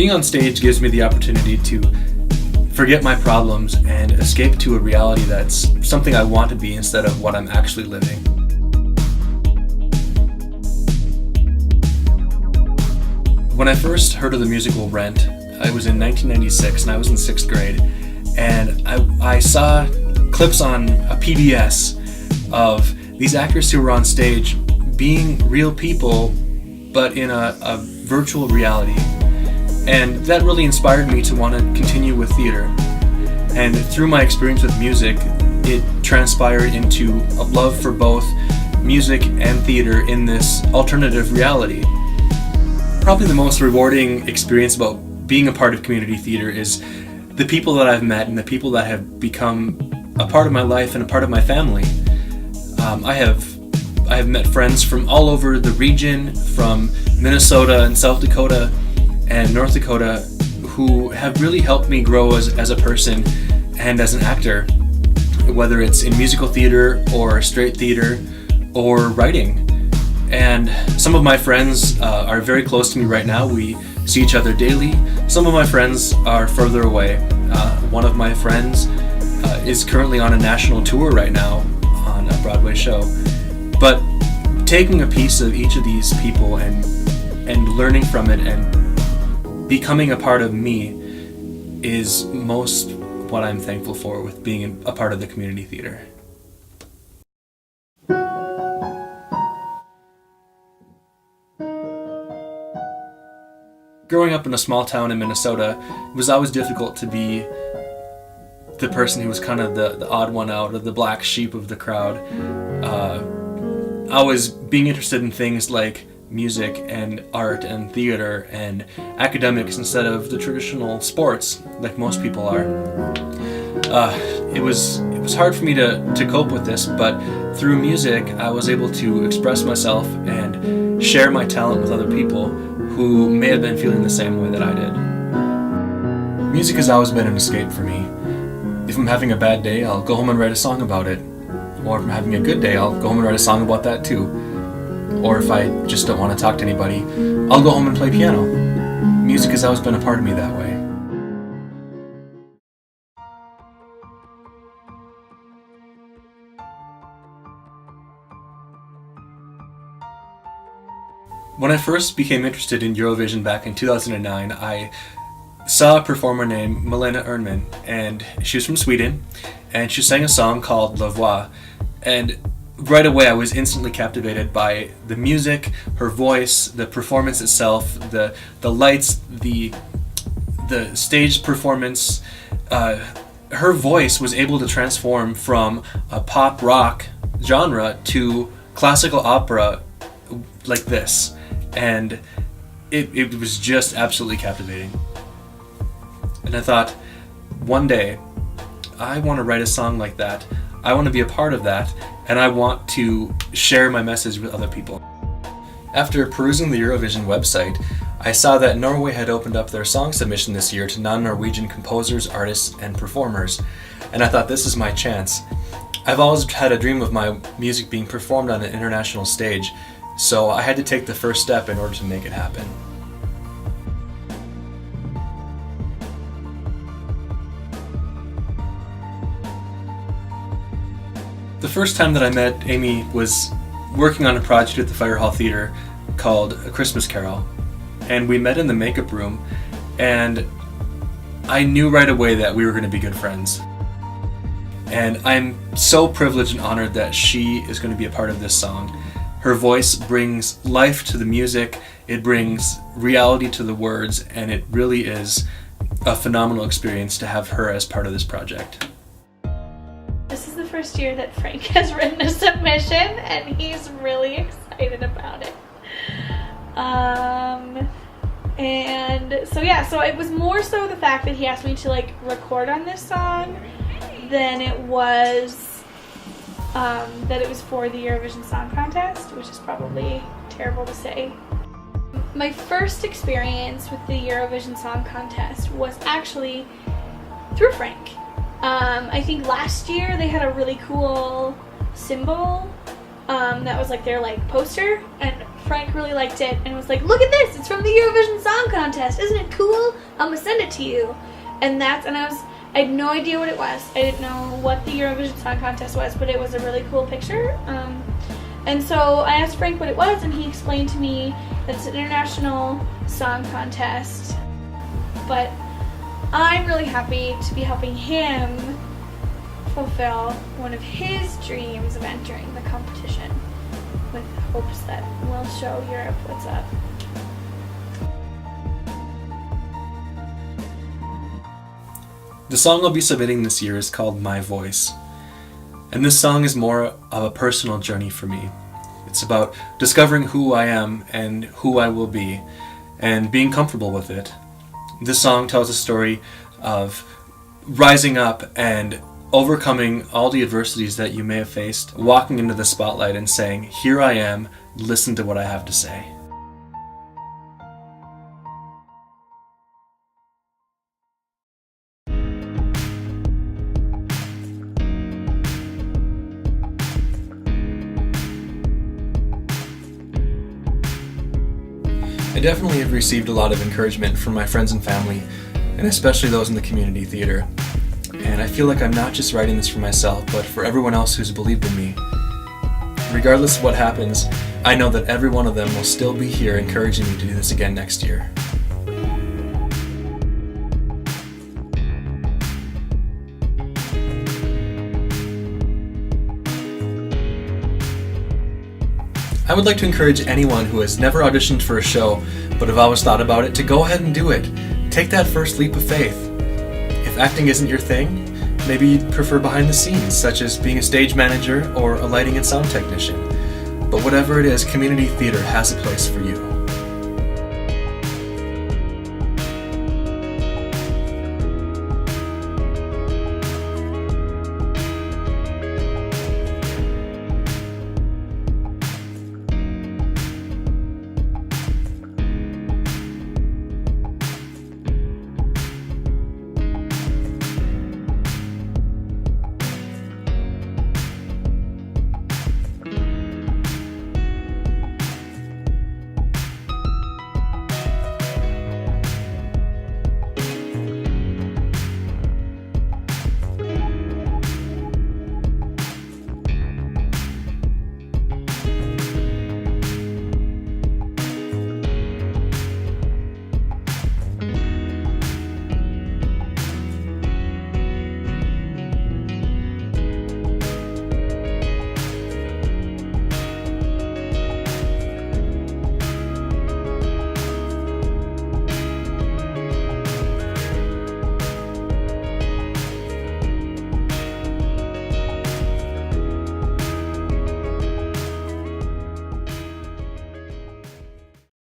Being on stage gives me the opportunity to forget my problems and escape to a reality that's something I want to be instead of what I'm actually living. When I first heard of the musical Rent, I was in 1996 and I was in 6th grade, and I saw clips on a PBS of these actors who were on stage being real people but in a virtual reality. And that really inspired me to want to continue with theater. And through my experience with music, it transpired into a love for both music and theater in this alternative reality. Probably the most rewarding experience about being a part of community theater is the people that I've met and the people that have become a part of my life and a part of my family. I have met friends from all over the region, from Minnesota and South Dakota and North Dakota, who have really helped me grow as a person and as an actor, whether it's in musical theater or straight theater or writing. And some of my friends are very close to me right now. We see each other daily. Some of my friends are further away. One of my friends is currently on a national tour right now on a Broadway show. But taking a piece of each of these people and learning from it and becoming a part of me is most what I'm thankful for with being a part of the community theater. Growing up in a small town in Minnesota, it was always difficult to be the person who was kind of the odd one out, or the black sheep of the crowd. Always being interested in things like music and art and theater and academics instead of the traditional sports like most people are. It was hard for me to cope with this, but through music I was able to express myself and share my talent with other people who may have been feeling the same way that I did. Music has always been an escape for me. If I'm having a bad day, I'll go home and write a song about it. Or if I'm having a good day, I'll go home and write a song about that too. Or if I just don't want to talk to anybody, I'll go home and play piano. Music has always been a part of me that way. When I first became interested in Eurovision back in 2009, I saw a performer named Milena Ernman, and she was from Sweden, and she sang a song called La Voix, and right away I was instantly captivated by the music, her voice, the performance itself, the lights, the stage performance. Her voice was able to transform from a pop rock genre to classical opera like this, and it was just absolutely captivating. And I thought, one day I want to write a song like that. I want to be a part of that, and I want to share my message with other people. After perusing the Eurovision website, I saw that Norway had opened up their song submission this year to non-Norwegian composers, artists, and performers, and I thought, this is my chance. I've always had a dream of my music being performed on an international stage, so I had to take the first step in order to make it happen. The first time that I met Amy was working on a project at the Fire Hall Theatre called A Christmas Carol, and we met in the makeup room, and I knew right away that we were going to be good friends. And I'm so privileged and honored that she is going to be a part of this song. Her voice brings life to the music, it brings reality to the words, and it really is a phenomenal experience to have her as part of this project. This is the first year that Frank has written a submission, and he's really excited about it. And so it was more so the fact that he asked me to record on this song than it was that it was for the Eurovision Song Contest, which is probably terrible to say. My first experience with the Eurovision Song Contest was actually through Frank. I think last year they had a really cool symbol that was like their like poster, and Frank really liked it and was like, look at this, it's from the Eurovision Song Contest, isn't it cool? I'm gonna send it to you. And I had no idea what it was. I didn't know what the Eurovision Song Contest was, but it was a really cool picture. And so I asked Frank what it was, and he explained to me that it's an international song contest. But I'm really happy to be helping him fulfill one of his dreams of entering the competition, with hopes that we'll show Europe what's up. The song I'll be submitting this year is called My Voice. And this song is more of a personal journey for me. It's about discovering who I am and who I will be, and being comfortable with it. This song tells a story of rising up and overcoming all the adversities that you may have faced, walking into the spotlight and saying, here I am, listen to what I have to say. I definitely have received a lot of encouragement from my friends and family, and especially those in the community theater. And I feel like I'm not just writing this for myself, but for everyone else who's believed in me. Regardless of what happens, I know that every one of them will still be here encouraging me to do this again next year. I would like to encourage anyone who has never auditioned for a show but have always thought about it to go ahead and do it. Take that first leap of faith. If acting isn't your thing, maybe you'd prefer behind the scenes, such as being a stage manager or a lighting and sound technician. But whatever it is, community theater has a place for you.